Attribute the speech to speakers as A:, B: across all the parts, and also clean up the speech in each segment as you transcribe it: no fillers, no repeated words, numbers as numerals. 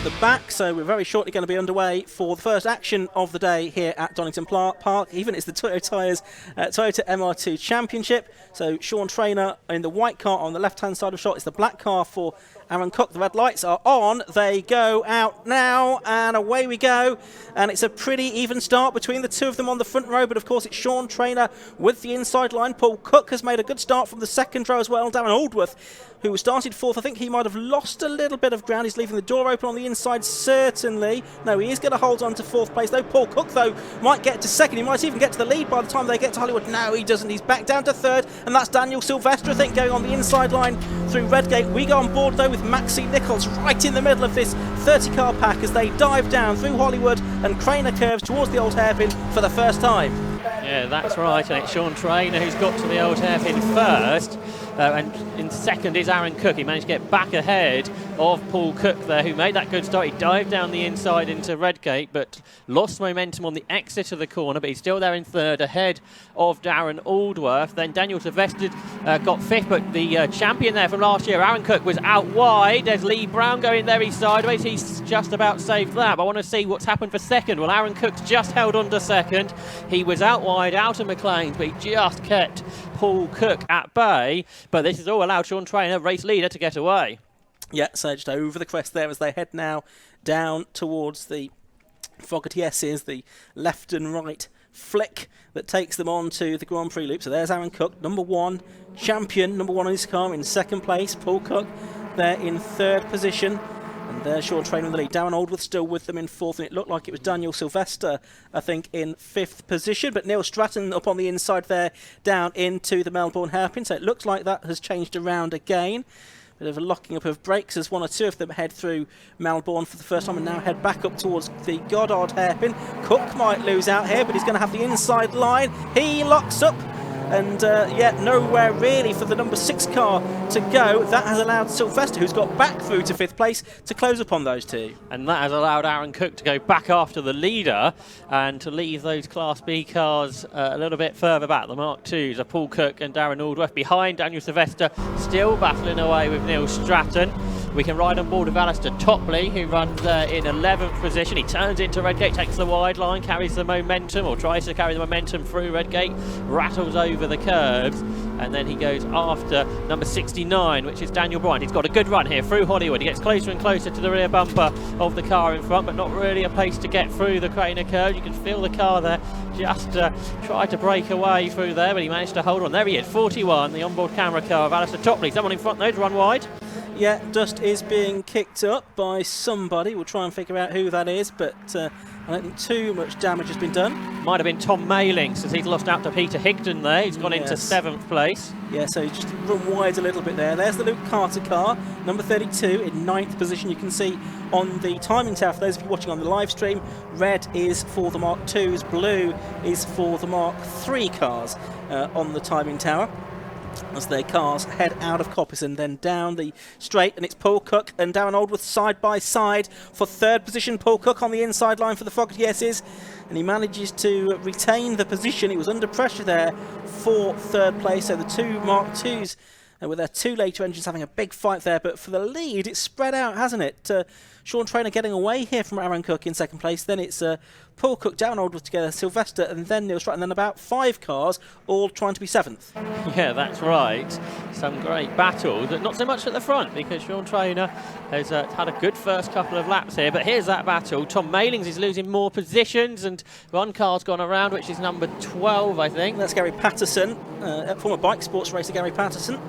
A: at the back, so we're very shortly going to be underway for the first action of the day here at Donington Park. Even it's the Toyo Tyres Toyota MR2 Championship. So Sean Trainer in the white car on the left-hand side of shot. It's the black car for Aaron Cook. The red lights are on. They go out now, and away we go. And it's a pretty even start between the two of them on the front row. But of course, it's Sean Trainer with the inside line. Paul Cook has made a good start from the second row as well. Darren Aldworth, who started fourth, I think he might have lost a little bit of ground. He's leaving the door open on the inside, certainly. No, he is going to hold on to fourth place, though. Paul Cook, though, might get to second. He might even get to the lead by the time they get to Hollywood. No, he doesn't. He's back down to third, and that's Daniel Sylvester, I think, going on the inside line through Redgate. We go on board, though, with Maxi Nichols right in the middle of this 30-car pack as they dive down through Hollywood and Craner curves towards the old hairpin for the first time.
B: Yeah, that's right, and it's Sean Trainer who's got to the old hairpin first, and in second is Aaron Cook. He managed to get back ahead of Paul Cook there, who made that good start. He dived down the inside into Redgate, but lost momentum on the exit of the corner, but he's still there in third, ahead of Darren Aldworth. Then Daniel Sylvester got fifth, but the champion there from last year, Aaron Cook, was out wide. There's Lee Brown going very sideways. He's just about saved that, but I want to see what's happened for second. Well, Aaron Cook's just held on to second. He was out wide, out of McLean's, but he just kept Paul Cook at bay. But this has all allowed Sean Trainer, race leader, to get away.
A: Yeah, so just over the crest there as they head now down towards the Fogarty S's, the left and right flick that takes them on to the Grand Prix loop. So there's Aaron Cook, number one, champion, number one on his car, in second place. Paul Cook there in third position. And there's Sean Trainer in the lead. Darren Aldworth still with them in fourth, and it looked like it was Daniel Sylvester, I think, in fifth position. But Neil Stratton up on the inside there, down into the Melbourne hairpin. So it looks like that has changed around again. Bit of a locking up of brakes as one or two of them head through Melbourne for the first time and now head back up towards the Goddard hairpin. Cook might lose out here, but he's going to have the inside line. He locks up. And yet nowhere really for the number 6 car to go. That has allowed Sylvester, who's got back through to fifth place, to close upon those two.
B: And that has allowed Aaron Cook to go back after the leader and to leave those Class B cars a little bit further back. The Mark IIs are Paul Cook and Darren Aldworth behind Daniel Sylvester, still battling away with Neil Stratton. We can ride on board with Alistair Topley, who runs in 11th position. He turns into Redgate, takes the wide line, carries the momentum, or tries to carry the momentum through Redgate, rattles over the curbs, and then he goes after number 69, which is Daniel Bryant. He's got a good run here through Hollywood. He gets closer and closer to the rear bumper of the car in front, but not really a place to get through the Craner curve. You can feel the car there just tried to break away through there, but he managed to hold on. There he is, 41, the onboard camera car of Alistair Topley. Someone in front though to run wide.
A: Yeah, dust is being kicked up by somebody. We'll try and figure out who that is, but I don't think too much damage has been done. Might have been Tom Mailings, as he's lost out to Peter Higdon there. He's gone into 7th place. Yeah, so he's just run wide a little bit there. There's the Luke Carter car, number 32, in 9th position. You can see on the timing tower, for those of you watching on the live stream, red is for the Mark IIs, blue is for the Mark III cars on the timing tower, as their cars head out of Coppice and then down the straight. And it's Paul Cook and Darren Aldworth side by side for third position. Paul Cook on the inside line for the Fogarty S's, and he manages to retain the position. He was under pressure there for third place. So the two Mark IIs with their two later engines having a big fight there, but for the lead it's spread out, hasn't it? Sean Trainer getting away here from Aaron Cook in second place. Then it's Paul Cook, Darren Aldworth together, Sylvester, and then Neil Stratton, and then about 5 cars all trying to be 7th.
B: Yeah, that's right. Some great battles, but not so much at the front, because Sean Trainer has had a good first couple of laps here. But here's that battle. Tom Mailings is losing more positions, and one car's gone around, which is number 12, I think.
A: That's Gary Patterson, former bike sports racer Gary Patterson.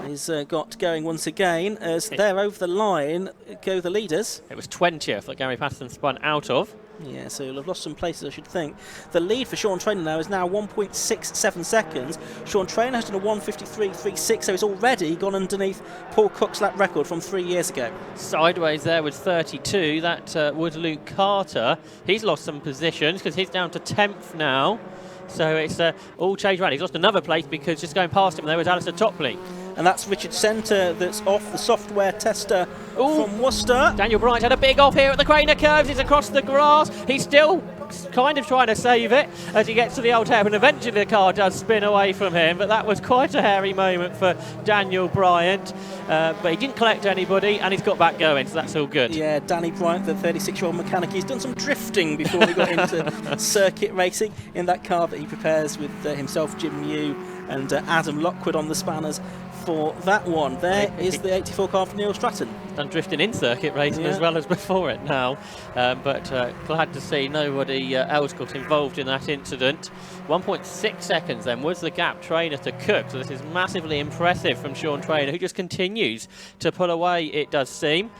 A: He's got going once again as they're over the line go the leaders.
B: It was 20th that Gary Patterson spun out of.
A: Yeah, so he'll have lost some places, I should think. The lead for Sean Trainer now is now 1.67 seconds. Sean Trainer has done a 1:53.36, so he's already gone underneath Paul Cook's lap record from 3 years ago.
B: Sideways there with 32, that was Luke Carter. He's lost some positions because he's down to 10th now. So it's all changed around. He's lost another place because just going past him there was Alistair Topley.
A: And that's Richard Centre that's off, the software tester from Worcester.
B: Daniel Bryant had a big off here at the Craner curves. He's across the grass. He's still Cook's kind of trying to save it as he gets to the old hairpin, and eventually the car does spin away from him, but that was quite a hairy moment for Daniel Bryant, but he didn't collect anybody and he's got back going, so that's all good.
A: Yeah, Danny Bryant, the 36-year-old mechanic, he's done some drifting before he got into circuit racing in that car that he prepares with himself, Jim Mew and Adam Lockwood on the spanners for that one. There is the 84 car for Neil Stratton.
B: Done drifting in circuit racing as well as before it now, but glad to see nobody else got involved in that incident. 1.6 seconds then was the gap Trainer to Cook, so this is massively impressive from Sean Trainer, who just continues to pull away, it does seem.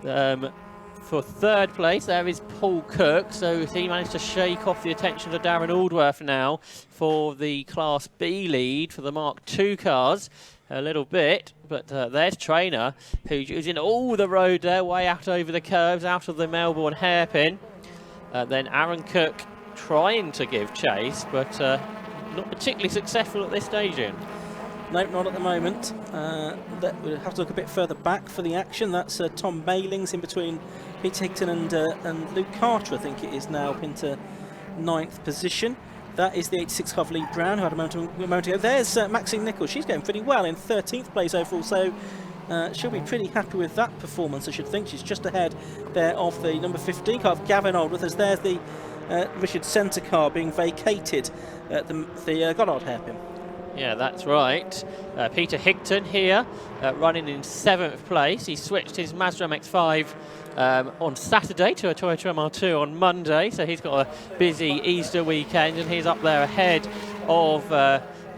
B: For third place there is Paul Cook, so he managed to shake off the attention of Darren Aldworth now for the Class B lead for the Mark II cars a little bit, but there's Trainer, who's using all the road there, way out over the curves, out of the Melbourne hairpin. Then Aaron Cook trying to give chase, but not particularly successful at this stage, Ian.
A: Nope, not at the moment. We'll have to look a bit further back for the action. That's Tom Mailings in between Pete Higton and Luke Carter, I think it is now, up into 9th position. That is the 86 car for Lee Brown, who had a moment ago. There's Maxine Nichols. She's going pretty well in 13th place overall, so she'll be pretty happy with that performance, I should think. She's just ahead there of the number 15 car of Gavin Aldworth, as there's the Richard Centre car being vacated at the Goddard hairpin.
B: Yeah, that's right. Peter Higton here, running in 7th place. He switched his Mazda MX-5 on Saturday to a Toyota MR2 on Monday, so he's got a busy Easter weekend, and he's up there ahead of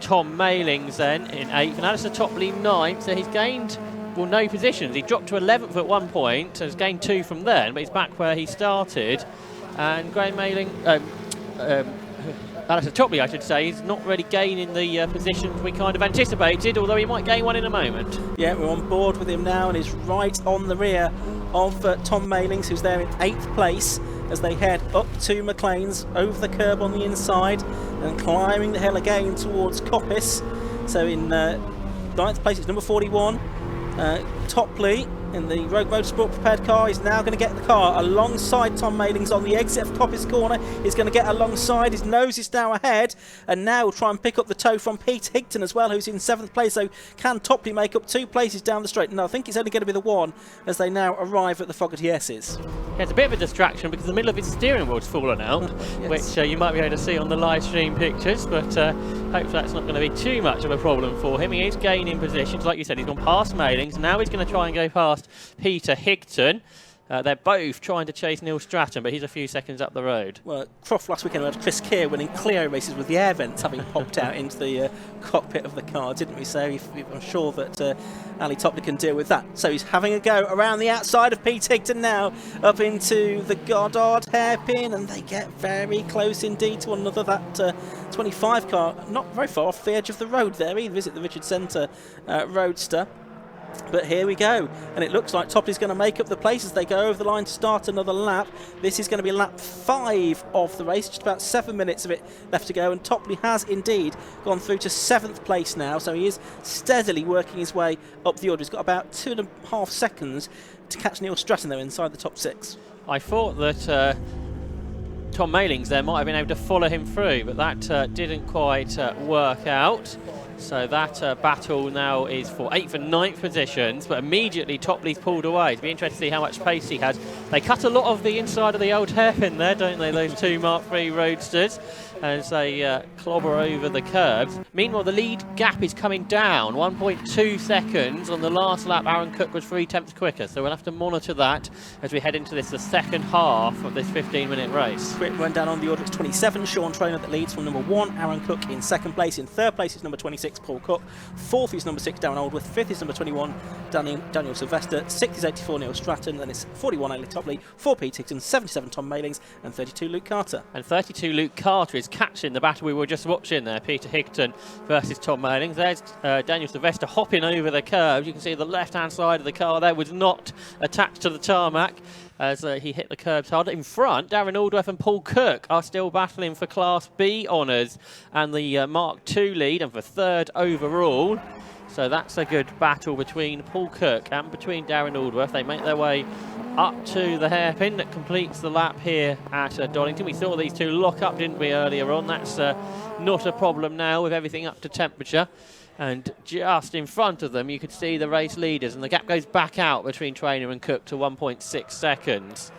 B: Tom Mailings then in 8th, and Alistair Topley 9th, so he's gained, well, no positions. He dropped to 11th at one point, has gained 2 from then, but he's back where he started. And Graham Mailing, Alistair Topley, I should say, he's not really gaining the positions we kind of anticipated, although he might gain one in a moment. Yeah,
A: we're on board with him now, and he's right on the rear of Tom Mailings, who's there in 8th place as they head up to McLean's, over the curb on the inside and climbing the hill again towards Coppice. So in 9th place, it's number 41. Topley in the Rogue Motorsport prepared car is now going to get the car alongside Tom Mailings on the exit of Coppice corner. He's going to get alongside, his nose is now ahead, and now will try and pick up the tow from Pete Higton as well, who's in 7th place. So can Topley make up 2 places down the straight? No, I think it's only going to be the 1 as they now arrive at the Fogarty S's.
B: Yeah, it's a bit of a distraction because the middle of his steering wheel's fallen out, yes, which you might be able to see on the live stream pictures, but hopefully that's not going to be too much of a problem for him. He is gaining positions, like you said, he's gone past Mailings, now he's going to try and go past Peter Higton. They're both trying to chase Neil Stratton, but he's a few seconds up the road.
A: Well, Croft last weekend we had Chris Keir winning Clio races with the air vents having popped out into the cockpit of the car, didn't we? So I'm sure that Ali Topley can deal with that. So he's having a go around the outside of Pete Higton now, up into the Goddard hairpin, and they get very close indeed to one another. That 25 car, not very far off the edge of the road there either, is it? The Richard Centre Roadster. But here we go, and it looks like Topley's going to make up the place as they go over the line to start another lap. This is going to be lap 5 of the race, just about 7 minutes of it left to go, and Topley has indeed gone through to 7th place now, so he is steadily working his way up the order. He's got about 2.5 seconds to catch Neil Stratton though inside the top 6.
B: I thought that Tom Mailings there might have been able to follow him through, but that didn't quite work out. So that battle now is for 8th and 9th positions, but immediately Topley's pulled away. It'll be interesting to see how much pace he has. They cut a lot of the inside of the old hairpin there, don't they, those 2 Mark III Roadsters, as they clobber over the curbs. Meanwhile, the lead gap is coming down, 1.2 seconds. On the last lap, Aaron Cook was 3/10 quicker, so we'll have to monitor that as we head into this, the second half of this 15-minute race.
A: Quick run down on the order, it's 27, Sean Trainer that leads from number 1, Aaron Cook in 2nd place. In 3rd place is number 26, Paul Cook. 4th is number 6, Darren Aldworth. 5th is number 21, Daniel Sylvester. 6th is 84, Neil Stratton. Then it's 41, Ali Topley. 4, Pete Higton. 77, Tom Mailings. And 32, Luke Carter.
B: And 32, Luke Carter is catching the battle we were just watching there, Peter Higton versus Tom Mailings. There's Daniel Sylvester hopping over the curves. You can see the left-hand side of the car there was not attached to the tarmac as he hit the curbs hard. In front, Darren Aldworth and Paul Cook are still battling for Class B honours and the Mark II lead, and for 3rd overall. So that's a good battle between Paul Cook and between Darren Aldworth. They make their way up to the hairpin that completes the lap here at Donington. We saw these two lock up, didn't we, earlier on? That's not a problem now with everything up to temperature. And just in front of them, you could see the race leaders, and the gap goes back out between Traynor and Cook to 1.6 seconds.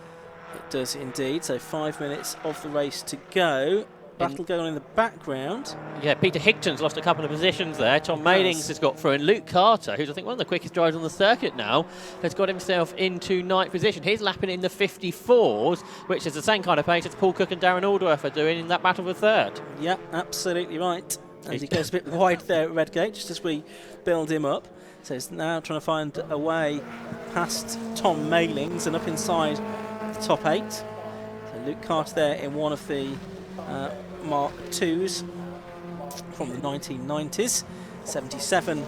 A: It does indeed. So 5 minutes of the race to go. Battle going on in the background.
B: Yeah, Peter Higton's lost a couple of positions there. Tom Mailings has got through, and Luke Carter, who's I think one of the quickest drivers on the circuit now, has got himself into 9th position. He's lapping in the 54s, which is the same kind of pace as Paul Cook and Darren Aldworth are doing in that battle for third.
A: Yeah, absolutely right. And he goes a bit wide there at Redgate, just as we build him up. So he's now trying to find a way past Tom Mailings and up inside the top 8. So Luke Carter there in one of the Mark 2s from the 1990s. 77,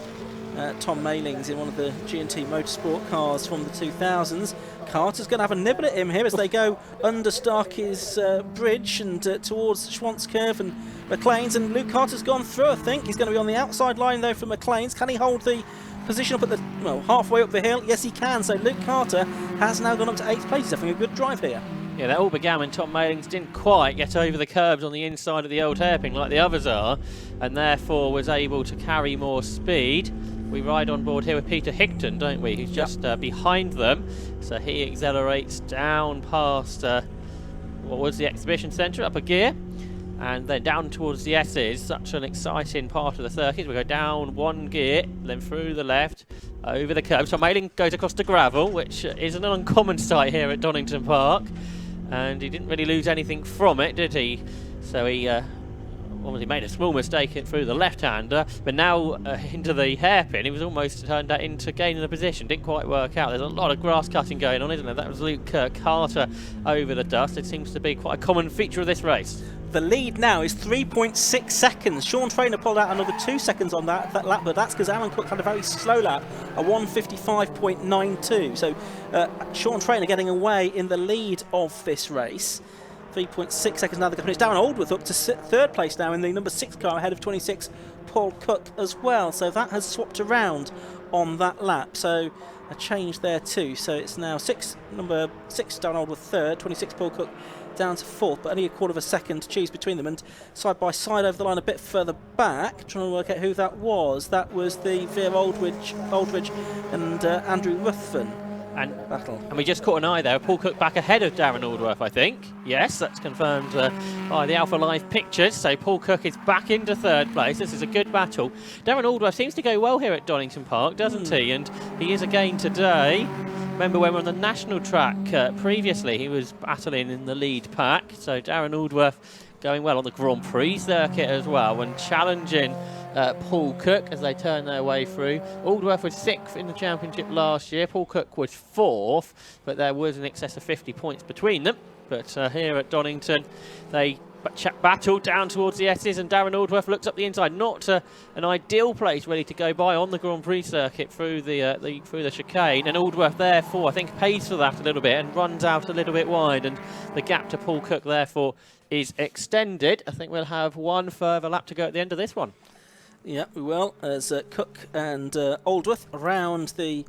A: Tom Mailings in one of the G&T Motorsport cars from the 2000s. Carter's going to have a nibble at him here as they go under Starkey's bridge and towards Schwantz Curve and McLean's, and Luke Carter's gone through, I think. He's going to be on the outside line though for McLean's. Can he hold the position up at the, well, halfway up the hill? Yes, he can. So Luke Carter has now gone up to 8th place. He's having a good drive here.
B: Yeah, that all began when Tom Mailings didn't quite get over the curbs on the inside of the old hairpin like the others are, and therefore was able to carry more speed. We ride on board here with Peter Higton, don't we, who's just behind them. So he accelerates down past what was the exhibition centre, up a gear, and then down towards the S's. Such an exciting part of the circuit. We go down one gear, then through the left, over the curb. So Mailings goes across the gravel, which is an uncommon sight here at Donington Park. And he didn't really lose anything from it, did he? So he obviously made a small mistake through the left-hander, but now into the hairpin, he was almost turned that into gaining the position. Didn't quite work out. There's a lot of grass cutting going on, isn't there? That was Luke Carter over the dust. It seems to be quite a common feature of this race.
A: The lead now is 3.6 seconds. Sean Traynor pulled out another 2 seconds on that lap, but that's because Alan Cook had a very slow lap, a 1:55.92. So Sean Traynor getting away in the lead of this race. 3.6 seconds now. It's Darren Aldworth up to 3rd place now in the number 6 car, ahead of 26 Paul Cook as well. So that has swapped around on that lap. So a change there too. So it's now number 6 Darren Aldworth 3rd, 26 Paul Cook down to 4th, but only a quarter of a second to choose between them, and side by side over the line a bit further back, trying to work out who that was. That was the Veer Aldridge and Andrew Ruthven battle.
B: And we just caught an eye there. Paul Cook back ahead of Darren Aldworth, I think. Yes, that's confirmed by the Alpha Live pictures. So Paul Cook is back into 3rd place. This is a good battle. Darren Aldworth seems to go well here at Donington Park, doesn't he? And he is again today. Remember when we were on the national track previously, he was battling in the lead pack. So Darren Aldworth going well on the Grand Prix circuit as well, and challenging Paul Cook as they turn their way through. Aldworth was 6th in the championship last year. Paul Cook was 4th, but there was in excess of 50 points between them. But here at Donington, they battle down towards the S's, and Darren Aldworth looks up the inside. Not an ideal place really to go by on the Grand Prix circuit through the chicane, and Aldworth therefore I think pays for that a little bit and runs out a little bit wide, and the gap to Paul Cook therefore is extended. I think we'll have one further lap to go at the end of this one.
A: Yeah, we will, as Cook and Aldworth around the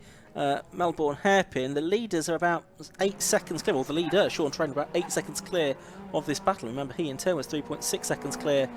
A: Melbourne hairpin. The leaders are about 8 seconds clear, well the leader, Sean Traynor, about 8 seconds clear of this battle. Remember, he in turn was 3.6 seconds clear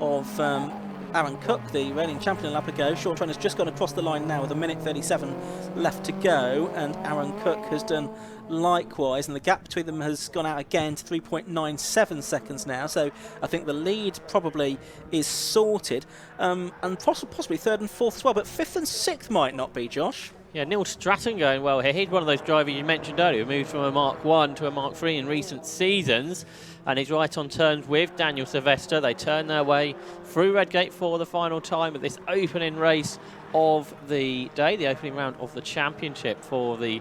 A: of Aaron Cook, the reigning champion a lap ago. Sean Traynor's just gone across the line now with 1:37 left to go, and Aaron Cook has done likewise, and the gap between them has gone out again to 3.97 seconds now. So I think the lead probably is sorted, and possibly 3rd and 4th as well, but 5th and 6th might not be, Josh.
B: Yeah, Neil Stratton going well here. He's one of those drivers you mentioned earlier, who moved from a Mark 1 to a Mark 3 in recent seasons, and he's right on terms with Daniel Sylvester. They turn their way through Redgate for the final time at this opening race of the day, the opening round of the championship for the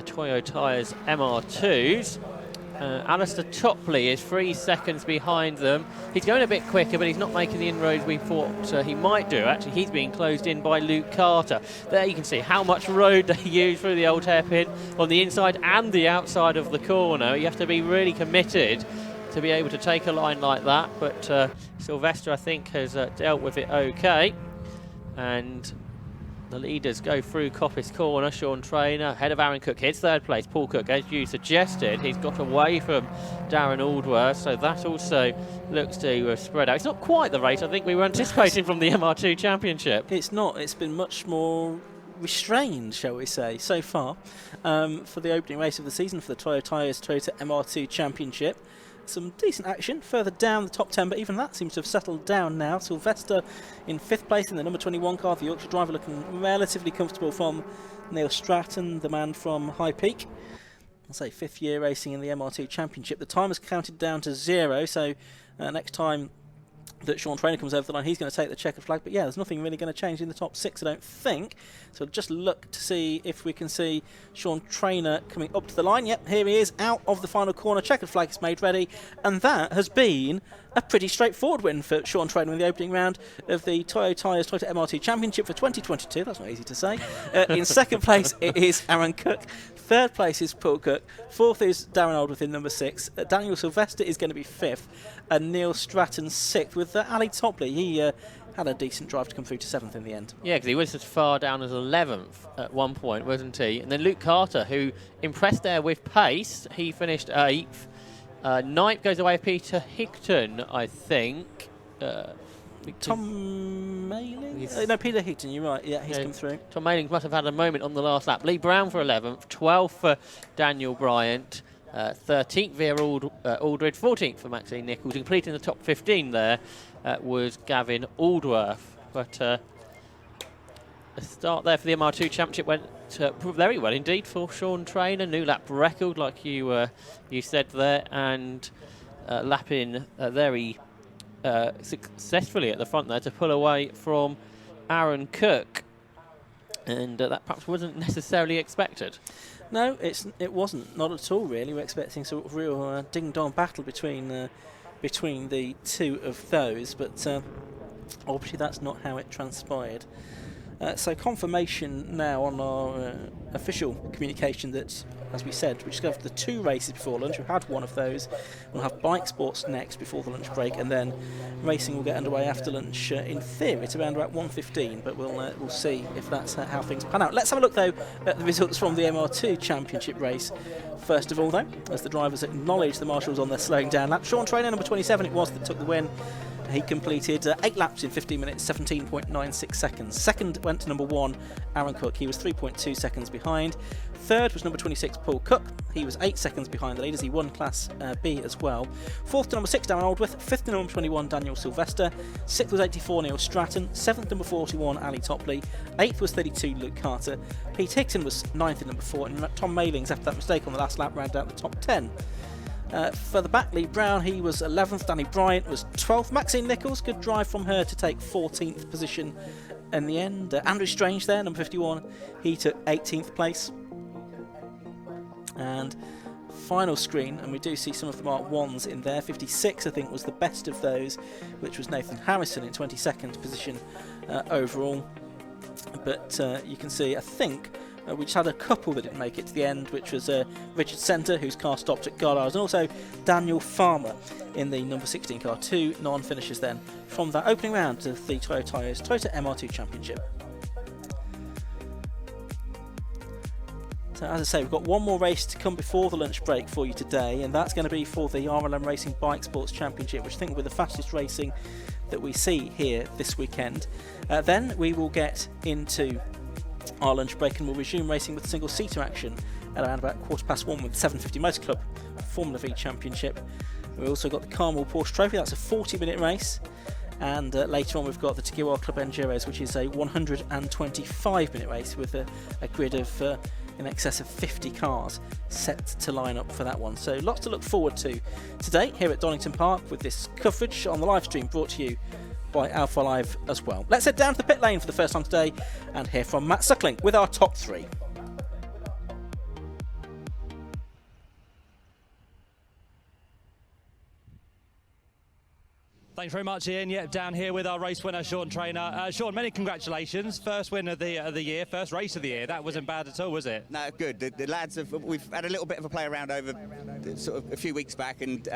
B: Toyo tyres MR2s. Alistair Topley is 3 seconds behind them. He's going a bit quicker, but he's not making the inroads we thought he might do. Actually, he's being closed in by Luke Carter. There you can see how much road they use through the old hairpin on the inside and the outside of the corner. You have to be really committed to be able to take a line like that, but Sylvester, I think, has dealt with it okay. And The leaders go through Coppice Corner. Sean Traynor ahead of Aaron Cook hits third place. Paul Cook, as you suggested, he's got away from Darren Aldworth, so that also looks to spread out. It's not quite the race I think we were anticipating from the MR2 Championship.
A: It's not. It's been much more restrained, shall we say, so far for the opening race of the season for the Toyo Tyres Toyota MR2 Championship. Some decent action further down the top 10, but even that seems to have settled down now. Sylvester in 5th place in the number 21 car, the Yorkshire driver looking relatively comfortable from Neil Stratton, the man from High Peak. I'll say 5th year racing in the MR2 Championship. The time has counted down to 0, so next time that Sean Traynor comes over the line, he's going to take the checkered flag. But yeah, there's nothing really going to change in the top 6, I don't think. So just look to see if we can see Sean Traynor coming up to the line. Yep, here he is, out of the final corner. Checkered flag is made ready. And that has been a pretty straightforward win for Sean Traynor in the opening round of the Toyo Tyres Toyota MR2 Championship for 2022. That's not easy to say. In 2nd place, it is Aaron Cook. 3rd place is Paul Cook. 4th is Darren Aldworth in number 6. Daniel Sylvester is going to be 5th. And Neil Stratton 6th. With Ali Topley, he had a decent drive to come through to 7th in the end. Yeah,
B: because he was as far down as 11th at one point, wasn't he? And then Luke Carter, who impressed there with pace, he finished 8th. 9th goes away with Peter Higton, I think.
A: Tom Mayling? No, Peter Higton, you're right. Yeah, he's come through.
B: Tom Mayling must have had a moment on the last lap. Lee Brown for 11th, 12th for Daniel Bryant, 13th Veer Aldridge, 14th for Maxine Nichols. Completing the top 15 there was Gavin Aldworth. But a start there for the MR2 Championship went very well indeed for Sean Traynor. New lap record, like you said there, and lapping very successfully at the front there to pull away from Aaron Cook. And that perhaps wasn't necessarily expected.
A: No, it wasn't, not at all really. We're expecting sort of real ding-dong battle between the two of those, but obviously that's not how it transpired. So confirmation now on our official communication that, as we said, we just have the 2 races before lunch. We've had one of those. We'll have bike sports next before the lunch break, and then racing will get underway after lunch. In theory, it's around about 1:15, but we'll see if that's how things pan out. Let's have a look though at the results from the MR2 Championship race. First of all, though, as the drivers acknowledge the marshals on their slowing down lap. Sean Traynor, number 27, it was that took the win. He completed 8 laps in 15 minutes, 17.96 seconds. Second went to number 1, Aaron Cook. He was 3.2 seconds behind. Third was number 26, Paul Cook. He was 8 seconds behind the leaders. He won Class B as well. 4th to number 6, Darren Aldworth. 5th to number 21, Daniel Sylvester. 6th was 84, Neil Stratton. 7th, number 41, Ali Topley. 8th was 32, Luke Carter. Pete Higton was 9th in number 4. And Tom Maylings, after that mistake on the last lap, rounded out the top 10. Further back, Lee Brown, he was 11th. Danny Bryant was 12th. Maxine Nichols, good drive from her to take 14th position in the end. Andrew Strange there, number 51, he took 18th place. And final screen, and we do see some of the Mark 1s in there. 56, I think, was the best of those, which was Nathan Harrison in 22nd position overall. But you can see, I think, we just had a couple that didn't make it to the end, which was Richard Centre, whose car stopped at Garlars, and also Daniel Farmer in the number 16 car. 2 non-finishers then from that opening round of the Toyo Tyres Toyota MR2 Championship. So as I say, we've got one more race to come before the lunch break for you today, and that's going to be for the RLM Racing Bike Sports Championship, which I think will be the fastest racing that we see here this weekend. Then we will get into our lunch break and we'll resume racing with single-seater action at around about 1:15 with the 750 Motor Club Formula V Championship. We've also got the Carmel Porsche Trophy, that's a 40-minute race, and later on we've got the Tagiwa Club Enduros, which is a 125-minute race with a grid of in excess of 50 cars set to line up for that one. So lots to look forward to today here at Donington Park, with this coverage on the live stream brought to you by Alpha Live as well. Let's head down to the pit lane for the first time today and hear from Matt Suckling with our top 3.
C: Thank Thanks very much, Ian. Yep, down here with our race winner, Sean Trainer. Sean, many congratulations. First win of the year, first race of the year. That wasn't bad at all, was it?
D: No, good. The lads we've had a little bit of a play around over sort of a few weeks back, and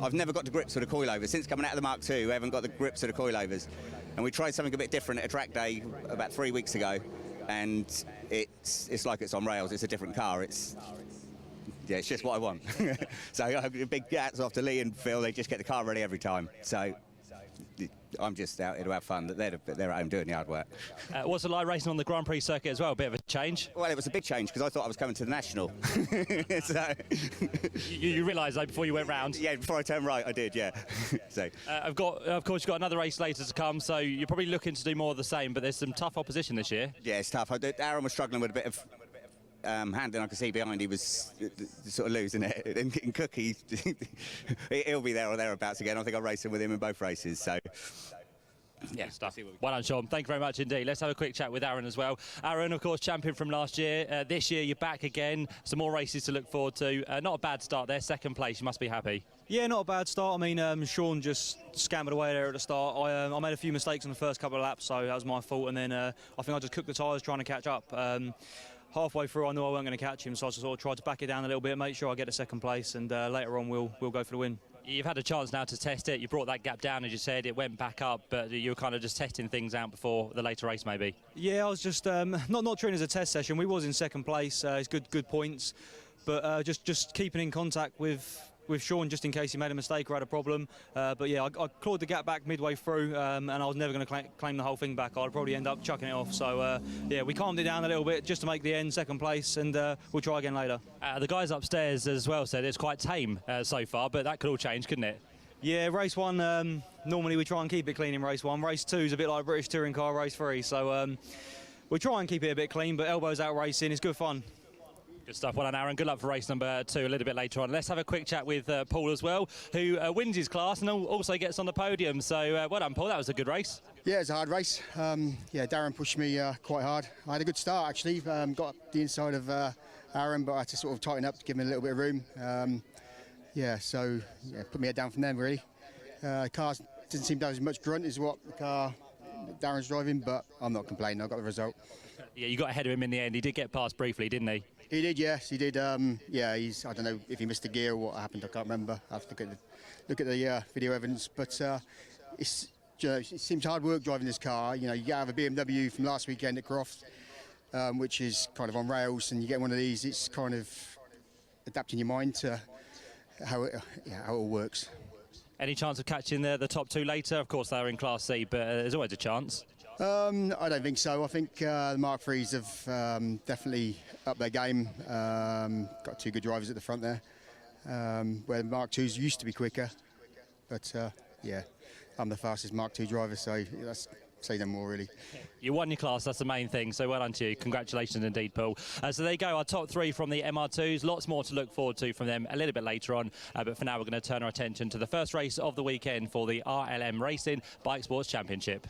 D: I've never got to grips with the coilovers. Since coming out of the Mark II, I haven't got the grips of the coilovers. And we tried something a bit different at a track day about 3 weeks ago, and it's like it's on rails. It's a different car. It's just what I want. So big hats off to Lee and Phil. They just get the car ready every time. So I'm just out here to have fun. They're at home doing the hard work.
C: What's it like racing on the Grand Prix circuit as well? A bit of a change?
D: Well, it was a big change because I thought I was coming to the National. So
C: you realised that before you went round?
D: Yeah, before I turned right, I did, yeah. So
C: of course, you've got another race later to come, so you're probably looking to do more of the same, but there's some tough opposition this year.
D: Yeah, it's tough. Aaron was struggling with a bit of handling. I could see behind he was sort of losing it. And Cookie, he'll be there or thereabouts again. I think I'll race him with him in both races. So
C: yeah, stuff. Well done, Sean. Thank you very much indeed. Let's have a quick chat with Aaron as well. Aaron, of course, champion from last year. This year you're back again. Some more races to look forward to. Not a bad start there. Second place. You must be happy.
E: Yeah, not a bad start. I mean, Sean just scampered away there at the start. I made a few mistakes on the first couple of laps, so that was my fault. And then I think I just cooked the tyres trying to catch up. Halfway through, I knew I wasn't going to catch him, so I just sort of tried to back it down a little bit, make sure I get a second place, and later on we'll go for the win.
C: You've had a chance now to test it. You brought that gap down, as you said. It went back up, but you were kind of just testing things out before the later race, maybe.
E: Yeah, I was just not treating it as a test session. We was in second place. It's good points, but just keeping in contact with Sean just in case he made a mistake or had a problem. But yeah, I clawed the gap back midway through, and I was never going to claim the whole thing back. I'd probably end up chucking it off. So yeah, we calmed it down a little bit just to make the end second place, and we'll try again later.
C: The guys upstairs as well said it's quite tame so far, but that could all change, couldn't it?
E: Yeah, race one, normally we try and keep it clean in race one. Race two is a bit like a British touring car race 3, so we try and keep it a bit clean, but elbows out racing is good fun.
C: Good stuff. Well done, Aaron. Good luck for race number 2 a little bit later on. Let's have a quick chat with Paul as well, who wins his class and also gets on the podium. So well done, Paul. That was a good race.
F: Yeah, it's a hard race. Yeah, Darren pushed me quite hard. I had a good start, actually. Got up the inside of Aaron, but I had to sort of tighten up to give him a little bit of room. Yeah, so yeah, put me head down from them, really. The car didn't seem to have as much grunt as what the car Darren's driving, but I'm not complaining. I got the result.
C: Yeah, you got ahead of him in the end. He did get past briefly, didn't he?
F: He did, yes, he did. Yeah, I don't know if he missed a gear or what happened. I can't remember. I have to look at the video evidence. But it seems hard work driving this car. You know, you have a BMW from last weekend at Croft, which is kind of on rails, and you get one of these. It's kind of adapting your mind to how it all works.
C: Any chance of catching the top 2 later? Of course, they're in Class C, but there's always a chance.
F: I don't think so. I think the Mark IIIs have definitely upped their game. Got 2 good drivers at the front there, where the Mark IIs used to be quicker. But yeah, I'm the fastest Mark II driver, so that's say no more, really.
C: You won your class, that's the main thing, so well done to you. Congratulations indeed, Paul. So there you go, our top 3 from the MR2s. Lots more to look forward to from them a little bit later on, but for now we're going to turn our attention to the first race of the weekend for the RLM Racing Bike Sports Championship.